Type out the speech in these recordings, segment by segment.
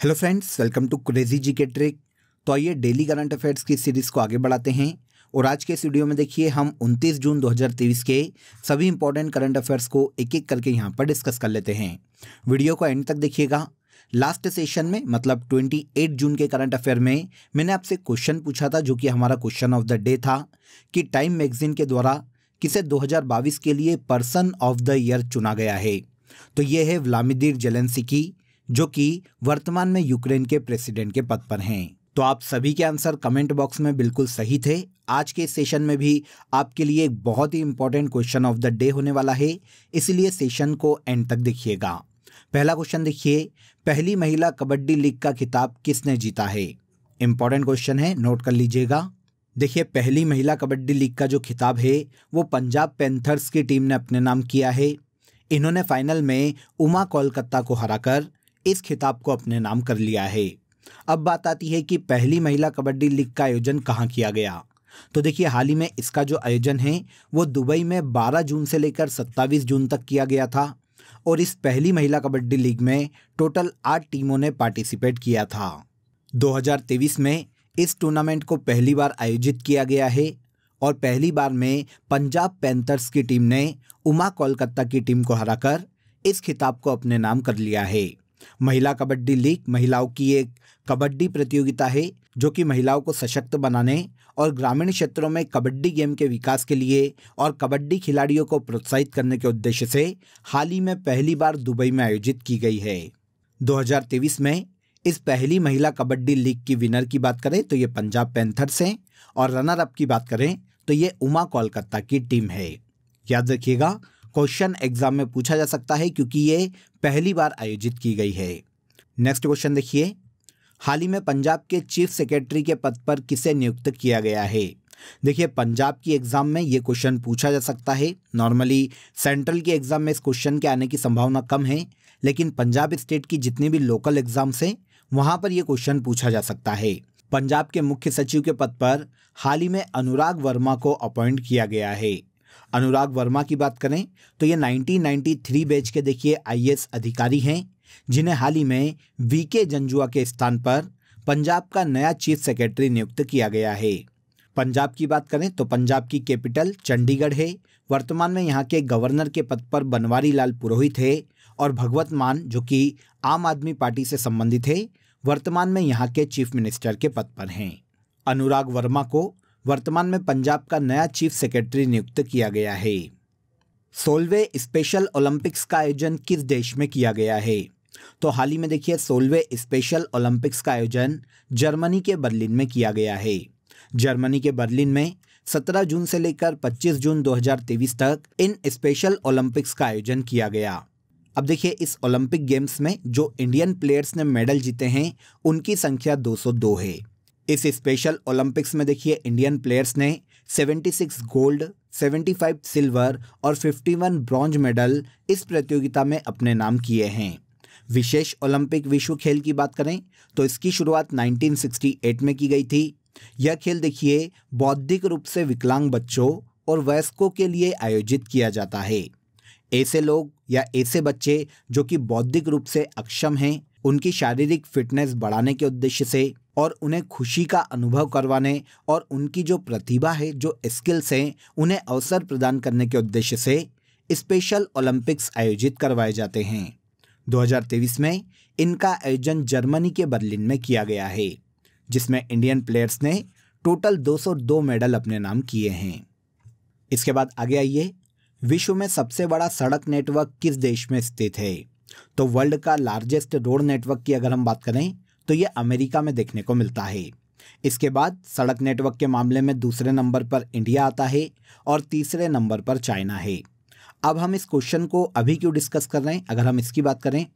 Hello friends, welcome to crazy GK trick. तो आइए daily current affairs की series को आगे बढ़ाते हैं और आज के इस वीडियो में देखिए हम 29 जून 2023 के सभी इंपॉर्टेंट करंट अफेयर्स को एक एक करके यहाँ पर डिस्कस कर लेते हैं। वीडियो को एंड तक देखिएगा। लास्ट सेशन में मतलब 28 जून के करंट अफेयर में मैंने आपसे क्वेश्चन पूछा था, जो कि हमारा क्वेश्चन ऑफ द डे था कि टाइम मैगजीन के द्वारा किसे 2022 के लिए पर्सन ऑफ द ईयर चुना गया है। तो ये है व्लादिमीर जेलेंस्की, जो कि वर्तमान में यूक्रेन के प्रेसिडेंट के पद पर हैं। तो आप सभी के आंसर कमेंट बॉक्स में बिल्कुल सही थे। आज के सेशन में भी आपके लिए एक बहुत ही important question of the day होने वाला है, इसलिए सेशन को एंड तक देखिएगा। पहला क्वेश्चन देखिए, पहली महिला कबड्डी लीग का खिताब किसने जीता है? इंपॉर्टेंट क्वेश्चन है, नोट कर लीजिएगा। देखिए, पहली महिला कबड्डी लीग का जो खिताब है वो पंजाब पैंथर्स की टीम ने अपने नाम किया है। इन्होंने फाइनल में उमा कोलकाता को हराकर इस खिताब को अपने नाम कर लिया है। अब बात आती है कि पहली महिला कबड्डी लीग का आयोजन कहाँ किया गया। तो देखिए, हाल ही में इसका जो आयोजन है वो दुबई में 12 जून से लेकर 27 जून तक किया गया था और इस पहली महिला कबड्डी लीग में टोटल 8 टीमों ने पार्टिसिपेट किया था। 2023 में इस टूर्नामेंट को पहली बार आयोजित किया गया है और पहली बार में पंजाब पैंथर्स की टीम ने उमा कोलकाता की टीम को हराकर इस खिताब को अपने नाम कर लिया है। महिला कबड्डी लीग महिलाओं की एक कबड्डी प्रतियोगिता है, जो कि महिलाओं को सशक्त बनाने और ग्रामीण क्षेत्रों में कबड्डी गेम के विकास के लिए और कबड्डी खिलाड़ियों को प्रोत्साहित करने के उद्देश्य से हाल ही में पहली बार दुबई में आयोजित की गई है। 2023 में इस पहली महिला कबड्डी लीग की विनर की बात करें तो ये पंजाब पैंथर्स हैं और रनर अप की बात करें तो ये उमा कोलकाता की टीम है। याद रखिएगा, क्वेश्चन एग्जाम में पूछा जा सकता है क्योंकि ये पहली बार आयोजित की गई है। नेक्स्ट क्वेश्चन देखिए, हाल ही में पंजाब के चीफ सेक्रेटरी के पद पर किसे नियुक्त किया गया है? देखिए, पंजाब की एग्जाम में ये क्वेश्चन पूछा जा सकता है। नॉर्मली सेंट्रल के एग्जाम में इस क्वेश्चन के आने की संभावना कम है, लेकिन पंजाब स्टेट की जितनी भी लोकल एग्जाम्स हैं वहाँ पर यह क्वेश्चन पूछा जा सकता है। पंजाब के मुख्य सचिव के पद पर हाल ही में अनुराग वर्मा को अपॉइंट किया गया है। अनुराग वर्मा की बात करें तो ये 1993 बैच के देखिए आईएएस अधिकारी हैं, जिन्हें हाल ही में वीके जंजुआ के स्थान पर पंजाब का नया चीफ सेक्रेटरी नियुक्त किया गया है। पंजाब की बात करें तो पंजाब की कैपिटल चंडीगढ़ है। वर्तमान में यहाँ के गवर्नर के पद पर बनवारी लाल पुरोहित है और भगवत मान, जो कि आम आदमी पार्टी से संबंधित है, वर्तमान में यहाँ के चीफ मिनिस्टर के पद पर हैं। अनुराग वर्मा को वर्तमान में पंजाब का नया चीफ सेक्रेटरी नियुक्त किया गया है। 16वें स्पेशल ओलंपिक्स का आयोजन किस देश में किया गया है? तो हाल ही में देखिए 16वें स्पेशल ओलंपिक्स का आयोजन जर्मनी के बर्लिन में किया गया है। जर्मनी के बर्लिन में 17 जून से लेकर 25 जून 2023 तक इन स्पेशल ओलंपिक्स का आयोजन किया गया। अब देखिए, इस ओलंपिक गेम्स में जो इंडियन प्लेयर्स ने मेडल जीते हैं उनकी संख्या 202 है। इस स्पेशल ओलंपिक्स में देखिए इंडियन प्लेयर्स ने 76 गोल्ड, 75 सिल्वर और 51 ब्रॉन्ज मेडल इस प्रतियोगिता में अपने नाम किए हैं। विशेष ओलंपिक विश्व खेल की बात करें तो इसकी शुरुआत 1968 में की गई थी। यह खेल देखिए बौद्धिक रूप से विकलांग बच्चों और वयस्कों के लिए आयोजित किया जाता है। ऐसे लोग या ऐसे बच्चे जो कि बौद्धिक रूप से अक्षम हैं, उनकी शारीरिक फिटनेस बढ़ाने के उद्देश्य से और उन्हें खुशी का अनुभव करवाने और उनकी जो प्रतिभा है, जो स्किल्स हैं, उन्हें अवसर प्रदान करने के उद्देश्य से स्पेशल ओलंपिक्स आयोजित करवाए जाते हैं। 2023 में इनका आयोजन जर्मनी के बर्लिन में किया गया है, जिसमें इंडियन प्लेयर्स ने टोटल 202 मेडल अपने नाम किए हैं। इसके बाद आगे आइए, विश्व में सबसे बड़ा सड़क नेटवर्क किस देश में स्थित है? तो वर्ल्ड का लार्जेस्ट रोड नेटवर्क की अगर हम बात करें तो ये अमेरिका में देखने को मिलता है। इसके बाद सड़क नेटवर्क के मामले में दूसरे नंबर पर इंडिया आता है और तीसरे नंबर पर चाइना है। अब हम इस क्वेश्चन को अभी क्यों डिस्कस कर रहे हैं, अगर हम इसकी बात करें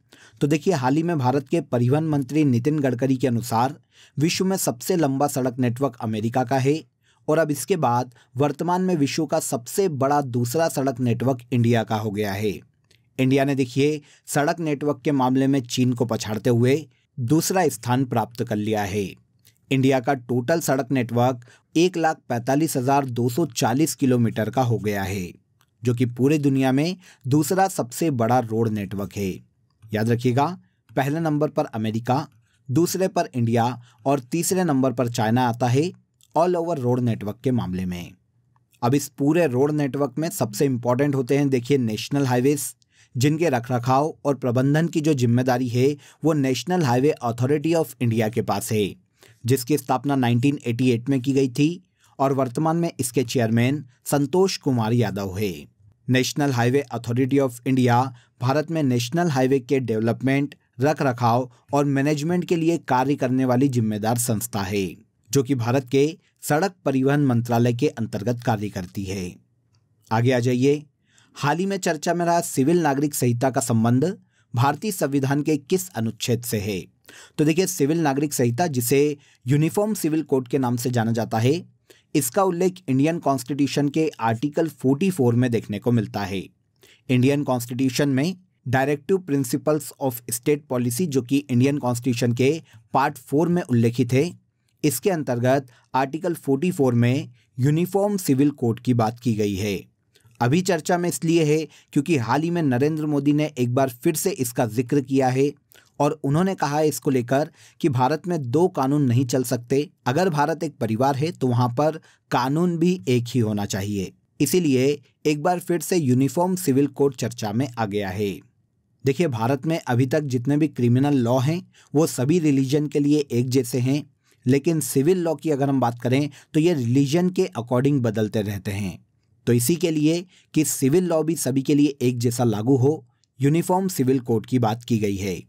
तो देखिए, हाल ही में भारत के परिवहन मंत्री नितिन गडकरी के अनुसार विश्व में सबसे लंबा सड़क नेटवर्क अमेरिका का है और अब इसके बाद वर्तमान में विश्व का सबसे बड़ा दूसरा सड़क नेटवर्क इंडिया का हो गया है। इंडिया ने देखिए सड़क नेटवर्क के मामले में चीन को पछाड़ते हुए दूसरा स्थान प्राप्त कर लिया है। इंडिया का टोटल सड़क नेटवर्क 1,45,240 किलोमीटर का हो गया है, जो कि पूरे दुनिया में दूसरा सबसे बड़ा रोड नेटवर्क है। याद रखिएगा, पहले नंबर पर अमेरिका, दूसरे पर इंडिया और तीसरे नंबर पर चाइना आता है ऑल ओवर रोड नेटवर्क के मामले में। अब इस पूरे रोड नेटवर्क में सबसे इंपॉर्टेंट होते हैं देखिए नेशनल हाईवेज, जिनके रखरखाव और प्रबंधन की जो जिम्मेदारी है वो national highway authority of India के पास है, जिसकी स्थापना 1988 में की गई थी और वर्तमान में इसके चेयरमैन संतोष कुमार यादव है। National highway authority of India Bharat में नेशनल हाईवे के डेवलपमेंट, रखरखाव और मैनेजमेंट के लिए कार्य करने वाली जिम्मेदार संस्था है, जो कि भारत के सड़क परिवहन मंत्रालय के अंतर्गत कार्य करती है। आगे आ जाइए। हाल ही में चर्चा में रहा सिविल नागरिक संहिता का संबंध भारतीय संविधान के किस अनुच्छेद से है? तो देखिए, सिविल नागरिक संहिता, जिसे यूनिफॉर्म सिविल कोड के नाम से जाना जाता है, इसका उल्लेख इंडियन कॉन्स्टिट्यूशन के आर्टिकल 44 में देखने को मिलता है। इंडियन कॉन्स्टिट्यूशन में directive principles of state policy, जो कि इंडियन कॉन्स्टिट्यूशन के पार्ट 4 में उल्लेखित है, इसके अंतर्गत आर्टिकल 44 में यूनिफॉर्म सिविल कोड की बात की गई है। अभी चर्चा में इसलिए है क्योंकि हाल ही में नरेंद्र मोदी ने एक बार फिर से इसका जिक्र किया है और उन्होंने कहा है इसको लेकर कि भारत में दो कानून नहीं चल सकते। अगर भारत एक परिवार है तो वहां पर कानून भी एक ही होना चाहिए। इसीलिए एक बार फिर से यूनिफॉर्म सिविल कोड चर्चा में आ गया है। देखिए, भारत में अभी तक जितने भी क्रिमिनल लॉ हैं वो सभी रिलीजन के लिए एक जैसे हैं, लेकिन सिविल लॉ की अगर हम बात करें तो ये रिलीजन के अकॉर्डिंग बदलते रहते हैं। तो इसी के लिए कि सिविल लॉ भी सभी के लिए एक जैसा लागू हो, यूनिफॉर्म सिविल कोड की बात की गई है।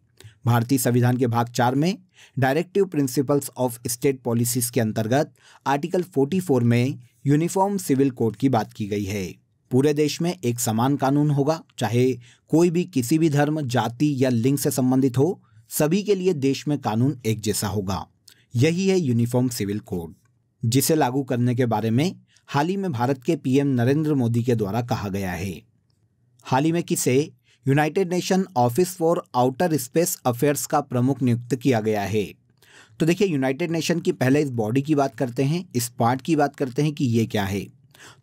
भारतीय संविधान के भाग 4 में directive principles of state policies के अंतर्गत आर्टिकल 44 में यूनिफॉर्म सिविल कोड की बात की गई है। पूरे देश में एक समान कानून होगा, चाहे कोई भी किसी भी धर्म, जाति या लिंग से संबंधित हो, सभी के लिए देश में कानून एक जैसा होगा। यही है यूनिफॉर्म सिविल कोड, जिसे लागू करने के बारे में हाल ही में भारत के पीएम नरेंद्र मोदी के द्वारा कहा गया है। हाल ही में किसे United nation office for outer space affairs का प्रमुख नियुक्त किया गया है? तो देखिए, यूनाइटेड नेशन की पहले इस बॉडी की बात करते हैं, इस पार्ट की बात करते हैं कि ये क्या है।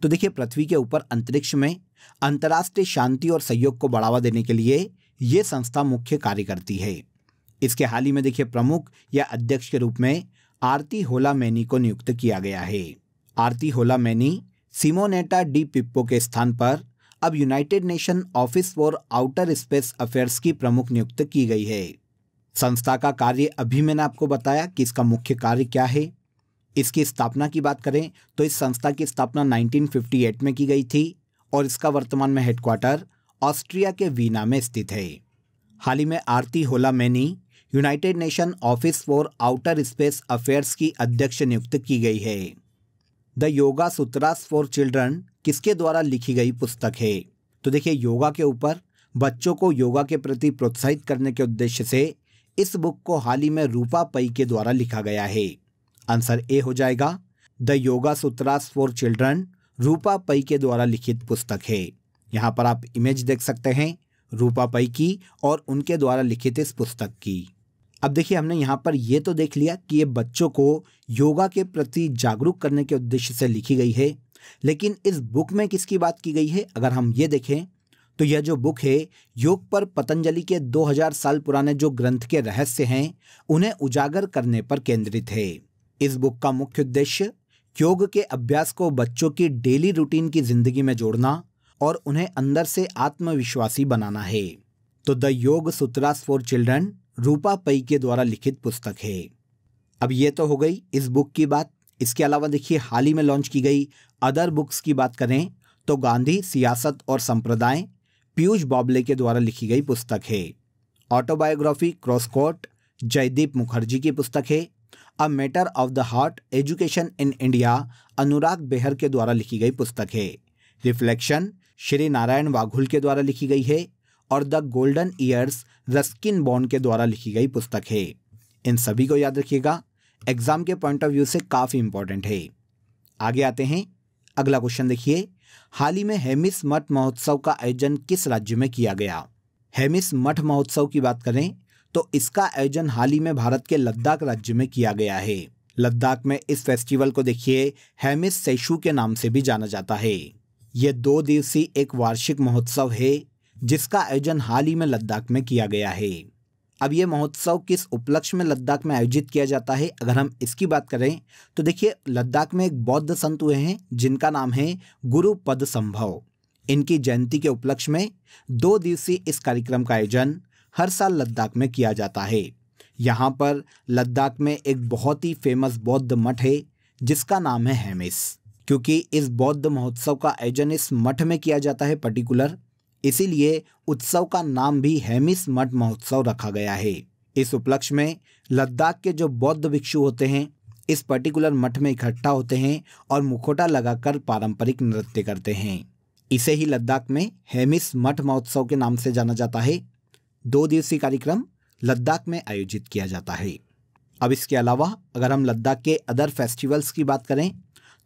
तो देखिए, पृथ्वी के ऊपर अंतरिक्ष में अंतर्राष्ट्रीय शांति और सहयोग को बढ़ावा देने के लिए ये संस्था मुख्य कार्य करती है। इसके हाल ही में देखिए प्रमुख या अध्यक्ष के रूप में आरती होला मैनी को नियुक्त किया गया है। आरती होला मैनी सिमोनेटा डी पिप्पो के स्थान पर अब United nation office for outer space affairs की प्रमुख नियुक्त की गई है। संस्था का कार्य अभी मैंने आपको बताया कि इसका मुख्य कार्य क्या है। इसकी स्थापना की बात करें तो इस संस्था की स्थापना 1958 में की गई थी और इसका वर्तमान में हेडक्वार्टर ऑस्ट्रिया के वीना में स्थित है। हाल ही में आरती होला many United nation office for outer space affairs की अध्यक्ष नियुक्त की गई है। द योगा सूत्रास फॉर चिल्ड्रन किसके द्वारा लिखी गई पुस्तक है? तो देखिए, योगा के ऊपर बच्चों को योगा के प्रति प्रोत्साहित करने के उद्देश्य से इस बुक को हाल ही में रूपा पई के द्वारा लिखा गया है। आंसर ए हो जाएगा, द योगा सूत्रास फॉर चिल्ड्रन रूपा पई के द्वारा लिखित पुस्तक है। यहाँ पर आप इमेज देख सकते हैं रूपा पई की और उनके द्वारा लिखित इस पुस्तक की। अब देखिए, हमने यहाँ पर ये तो देख लिया कि ये बच्चों को योगा के प्रति जागरूक करने के उद्देश्य से लिखी गई है, लेकिन इस बुक में किसकी बात की गई है? अगर हम ये देखें तो यह जो बुक है योग पर पतंजलि के 2000 साल पुराने जो ग्रंथ के रहस्य हैं उन्हें उजागर करने पर केंद्रित है। इस बुक का मुख्य उद्देश्य योग के अभ्यास को बच्चों की डेली रूटीन की जिंदगी में जोड़ना और उन्हें अंदर से आत्मविश्वासी बनाना है। तो द योग सूत्रास फॉर चिल्ड्रन रूपा पई के द्वारा लिखित पुस्तक है। अब ये तो हो गई इस बुक की बात। इसके अलावा देखिए, हाल ही में लॉन्च की गई अदर बुक्स की बात करें तो गांधी, सियासत और संप्रदाय पीयूष बॉबले के द्वारा लिखी गई पुस्तक है। ऑटोबायोग्राफी क्रॉसकोट जयदीप मुखर्जी की पुस्तक है। A matter of the heart education in India Anurag Behar के द्वारा लिखी गई पुस्तक है। रिफ्लेक्शन श्री नारायण वाघुल के द्वारा लिखी गई है और the golden years Ruskin bond के द्वारा लिखी गई पुस्तक है। इन सभी को याद रखिएगा, एग्जाम के पॉइंट ऑफ व्यू से काफ़ी इंपॉर्टेंट है। आगे आते हैं, अगला क्वेश्चन देखिए, हाल ही में हेमिस मठ महोत्सव का आयोजन किस राज्य में किया गया? हेमिस मठ महोत्सव की बात करें तो इसका आयोजन हाल ही में भारत के लद्दाख राज्य में किया गया है। लद्दाख में इस फेस्टिवल को देखिए हेमिस सेशु के नाम से भी जाना जाता है। यह 2 दिवसीय एक वार्षिक महोत्सव है जिसका आयोजन हाल ही में लद्दाख में किया गया है। अब ये महोत्सव किस उपलक्ष्य में लद्दाख में आयोजित किया जाता है, अगर हम इसकी बात करें तो देखिए लद्दाख में एक बौद्ध संत हुए हैं जिनका नाम है गुरु पद संभव। इनकी जयंती के उपलक्ष्य में 2 दिवसीय इस कार्यक्रम का आयोजन हर साल लद्दाख में किया जाता है। यहाँ पर लद्दाख में एक बहुत ही फेमस बौद्ध मठ है जिसका नाम है हेमिस। क्योंकि इस बौद्ध महोत्सव का आयोजन इस मठ में किया जाता है पर्टिकुलर, इसीलिए उत्सव का नाम भी हेमिस मठ महोत्सव रखा गया है। इस उपलक्ष्य में लद्दाख के जो बौद्ध भिक्षु होते हैं इस पर्टिकुलर मठ में इकट्ठा होते हैं और मुखौटा लगाकर पारंपरिक नृत्य करते हैं। इसे ही लद्दाख में हेमिस मठ महोत्सव के नाम से जाना जाता है। 2 दिवसीय कार्यक्रम लद्दाख में आयोजित किया जाता है। अब इसके अलावा अगर हम लद्दाख के अदर फेस्टिवल्स की बात करें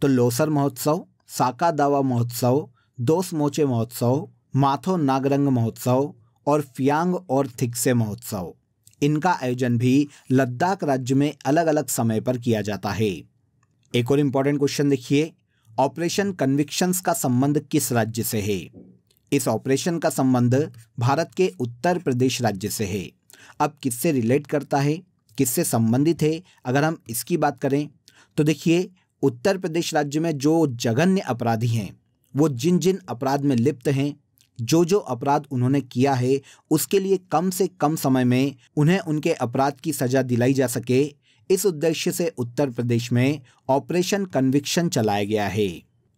तो लोसर महोत्सव, साका दावा महोत्सव, दोस मोचे महोत्सव, माथो नागरंग महोत्सव और फियांग और थिक्से महोत्सव, इनका आयोजन भी लद्दाख राज्य में अलग अलग समय पर किया जाता है। एक और इम्पॉर्टेंट क्वेश्चन देखिए, ऑपरेशन कन्विक्शंस का संबंध किस राज्य से है? इस ऑपरेशन का संबंध भारत के उत्तर प्रदेश राज्य से है। अब किससे रिलेट करता है, किससे संबंधित है, अगर हम इसकी बात करें तो देखिए उत्तर प्रदेश राज्य में जो जघन्य अपराधी हैं वो जिन जिन अपराध में लिप्त हैं, जो अपराध उन्होंने किया है उसके लिए कम से कम समय में उन्हें उनके अपराध की सजा दिलाई जा सके, इस उद्देश्य से उत्तर प्रदेश में ऑपरेशन कन्विक्शन चलाया गया है।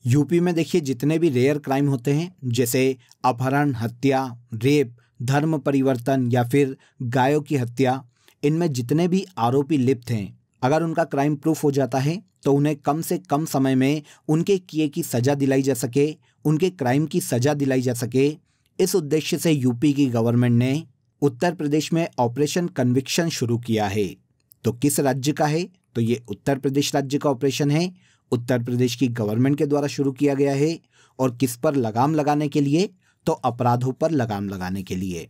यूपी में देखिए जितने भी रेयर क्राइम होते हैं जैसे अपहरण, हत्या, रेप, धर्म परिवर्तन या फिर गायों की हत्या, इनमें जितने भी आरोपी लिप्त हैं अगर उनका क्राइम प्रूफ हो जाता है तो उन्हें कम से कम समय में उनके किए की सजा दिलाई जा सके, उनके क्राइम की सजा दिलाई जा सके, इस उद्देश्य से यूपी की गवर्नमेंट ने उत्तर प्रदेश में ऑपरेशन कन्विक्शन शुरू किया है। तो किस राज्य का है? तो ये उत्तर प्रदेश राज्य का ऑपरेशन है, उत्तर प्रदेश की गवर्नमेंट के द्वारा शुरू किया गया है। और किस पर लगाम लगाने के लिए? तो अपराधों पर लगाम लगाने के लिए।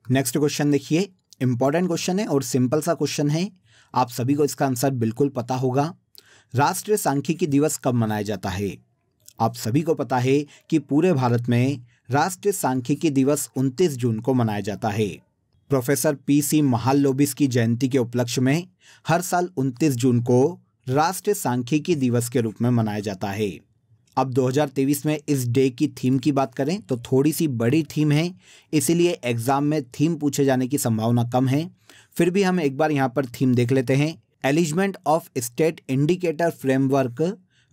नेक्स्ट क्वेश्चन देखिए, इंपॉर्टेंट क्वेश्चन है और सिंपल सा क्वेश्चन है, आप सभी को इसका आंसर बिल्कुल पता होगा। राष्ट्रीय सांख्यिकी दिवस कब मनाया जाता है? आप सभी को पता है कि पूरे भारत में राष्ट्रीय सांख्यिकी दिवस 29 जून को मनाया जाता है। प्रोफेसर पीसी महालनोबिस की जयंती के उपलक्ष्य में हर साल 29 जून को राष्ट्रीय सांख्यिकी दिवस के रूप में मनाया जाता है। अब 2023 में इस डे की थीम की बात करें तो थोड़ी सी बड़ी थीम है, इसीलिए एग्जाम में थीम पूछे जाने की संभावना कम है। फिर भी हम एक बार यहाँ पर थीम देख लेते हैं, alignment of state indicator framework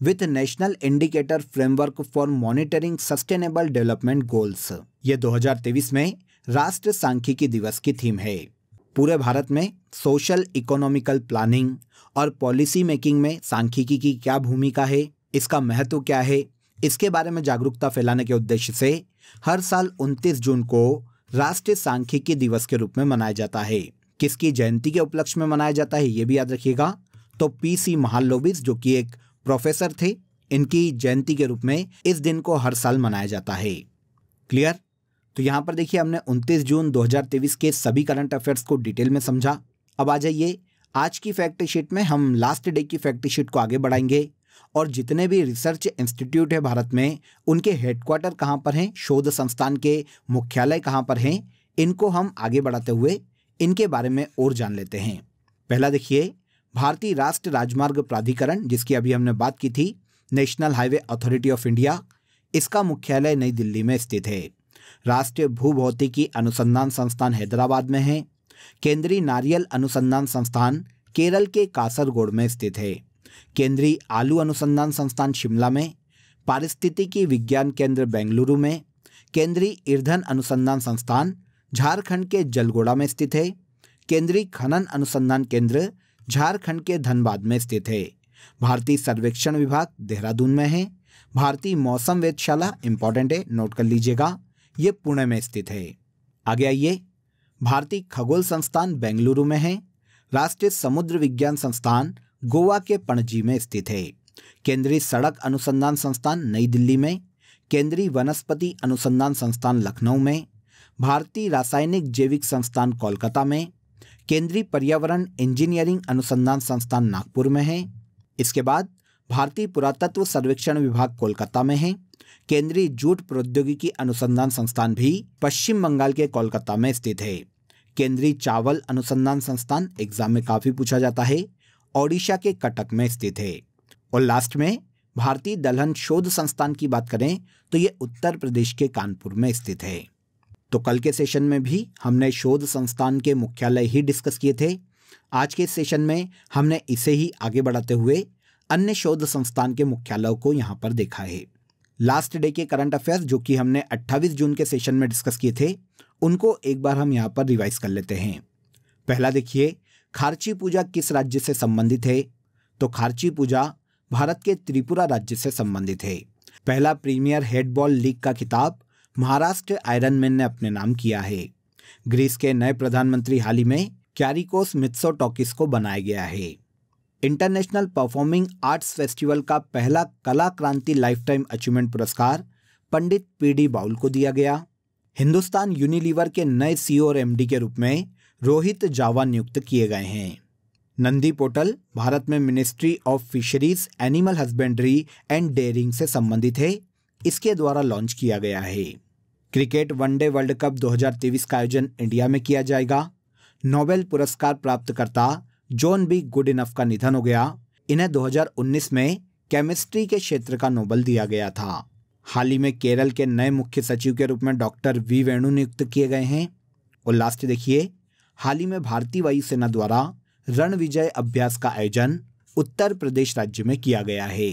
with national indicator framework for monitoring sustainable development goals. ये 2023 में राष्ट्रीय सांख्यिकी दिवस की थीम है। पूरे भारत में सोशल इकोनॉमिकल प्लानिंग और पॉलिसी मेकिंग में सांख्यिकी की क्या भूमिका है, इसका महत्व क्या है, इसके बारे में जागरूकता फैलाने के उद्देश्य से हर साल 29 जून को राष्ट्रीय सांख्यिकी दिवस के रूप में मनाया जाता है। किसकी जयंती के उपलक्ष्य में मनाया जाता है ये भी याद रखिएगा, तो पीसी महालनोबिस जो कि एक प्रोफेसर थे, इनकी जयंती के रूप में इस दिन को हर साल मनाया जाता है। क्लियर? तो यहाँ पर देखिए हमने 29 जून 2023 के सभी करंट अफेयर्स को डिटेल में समझा। अब आ जाइए आज की फैक्ट शीट में हम लास्ट डे की फैक्ट शीट को आगे बढ़ाएंगे और जितने भी रिसर्च इंस्टीट्यूट है भारत में उनके हेडक्वार्टर कहाँ पर हैं, शोध संस्थान के मुख्यालय कहाँ पर हैं, इनको हम आगे बढ़ाते हुए इनके बारे में और जान लेते हैं। पहला देखिए, भारतीय राष्ट्रीय राजमार्ग प्राधिकरण जिसकी अभी हमने बात की थी, national highway authority of India, इसका मुख्यालय नई दिल्ली में स्थित है। राष्ट्रीय भूभौतिकी अनुसंधान संस्थान हैदराबाद में है। केंद्रीय नारियल अनुसंधान संस्थान केरल के कासरगोड में स्थित है। केंद्रीय आलू अनुसंधान संस्थान शिमला में। पारिस्थितिकी विज्ञान केंद्र बेंगलुरु में। केंद्रीय ईंधन अनुसंधान संस्थान झारखंड के जलगोड़ा में स्थित है। केंद्रीय खनन अनुसंधान केंद्र झारखंड के धनबाद में स्थित है। भारतीय सर्वेक्षण विभाग देहरादून में है। भारतीय मौसम वेधशाला इंपॉर्टेंट है, नोट कर लीजिएगा, ये पुणे में स्थित है। आगे आइए, भारतीय खगोल संस्थान बेंगलुरु में है। राष्ट्रीय समुद्र विज्ञान संस्थान गोवा के पणजी में स्थित है। केंद्रीय सड़क अनुसंधान संस्थान नई दिल्ली में। केंद्रीय वनस्पति अनुसंधान संस्थान लखनऊ में। भारतीय रासायनिक जैविक संस्थान कोलकाता में। केंद्रीय पर्यावरण इंजीनियरिंग अनुसंधान संस्थान नागपुर में है। इसके बाद भारतीय पुरातत्व सर्वेक्षण विभाग कोलकाता में है। केंद्रीय जूट प्रौद्योगिकी अनुसंधान संस्थान भी पश्चिम बंगाल के कोलकाता में स्थित है। केंद्रीय चावल अनुसंधान संस्थान एग्जाम में काफी पूछा जाता है, ओडिशा के कटक में स्थित है। और लास्ट में भारतीय दलहन शोध संस्थान की बात करें तो ये उत्तर प्रदेश के कानपुर में स्थित है। तो कल के सेशन में भी हमने शोध संस्थान के मुख्यालय ही डिस्कस किए थे। आज के सेशन में हमने इसे ही आगे बढ़ाते हुए अन्य शोध संस्थान के मुख्यालयों को यहाँ पर देखा है। लास्ट डे के करंट अफेयर्स जो कि हमने 28 जून के सेशन में डिस्कस किए थे, उनको एक बार हम यहाँ पर रिवाइज कर लेते हैं। पहला देखिए, खार्ची पूजा किस राज्य से संबंधित है? तो खार्ची पूजा भारत के त्रिपुरा राज्य से संबंधित है। पहला प्रीमियर हेडबॉल लीग का खिताब महाराष्ट्र आयरन मैन ने अपने नाम किया है। ग्रीस के नए प्रधानमंत्री हाल ही में क्यारिकोस मित्सोटोकिस को बनाया गया है। इंटरनेशनल परफॉर्मिंग आर्ट्स फेस्टिवल का पहला कला क्रांति लाइफ टाइम अचीवमेंट पुरस्कार पंडित पीडी बाउल को दिया गया। हिंदुस्तान यूनिलीवर के नए सीईओ और एमडी के रूप में रोहित जावा नियुक्त किए गए हैं। नंदी पोर्टल भारत में ministry of fisheries, animal husbandry and dairying से संबंधित है। इसके द्वारा लॉन्च किया गया है। क्रिकेट वनडे वर्ल्ड कप 2023 का आयोजन इंडिया में किया जाएगा। नोबेल पुरस्कार प्राप्तकर्ता जॉन बी गुडइनफ का निधन हो गया। इन्हें 2019 में केमिस्ट्री के क्षेत्र का नोबेल दिया गया था। हाल ही में केरल के नए मुख्य सचिव के रूप में डॉक्टर वी वेणु नियुक्त किए गए हैं। और लास्ट देखिए, हाल ही में भारतीय वायुसेना द्वारा रण विजय अभ्यास का आयोजन उत्तर प्रदेश राज्य में किया गया है।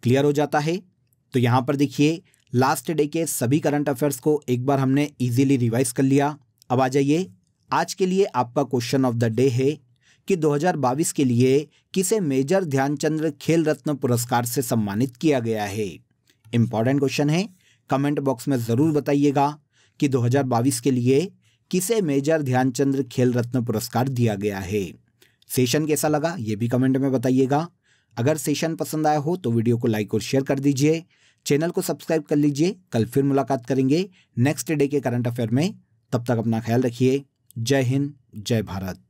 क्लियर हो जाता है? तो यहाँ पर देखिए, लास्ट डे के सभी करंट अफेयर्स को एक बार हमने इजीली रिवाइज कर लिया। अब आ जाइए, आज के लिए आपका क्वेश्चन ऑफ द डे है कि 2022 के लिए किसे मेजर ध्यानचंद खेल रत्न पुरस्कार से सम्मानित किया गया है। इंपॉर्टेंट क्वेश्चन है, कमेंट बॉक्स में जरूर बताइएगा कि 2022 के लिए किसे मेजर ध्यानचंद खेल रत्न पुरस्कार दिया गया है। सेशन कैसा लगा ये भी कमेंट में बताइएगा। अगर सेशन पसंद आया हो तो वीडियो को लाइक और शेयर कर दीजिए, चैनल को सब्सक्राइब कर लीजिए। कल फिर मुलाकात करेंगे नेक्स्ट डे के करंट अफेयर में। तब तक अपना ख्याल रखिए। जय हिंद, जय भारत।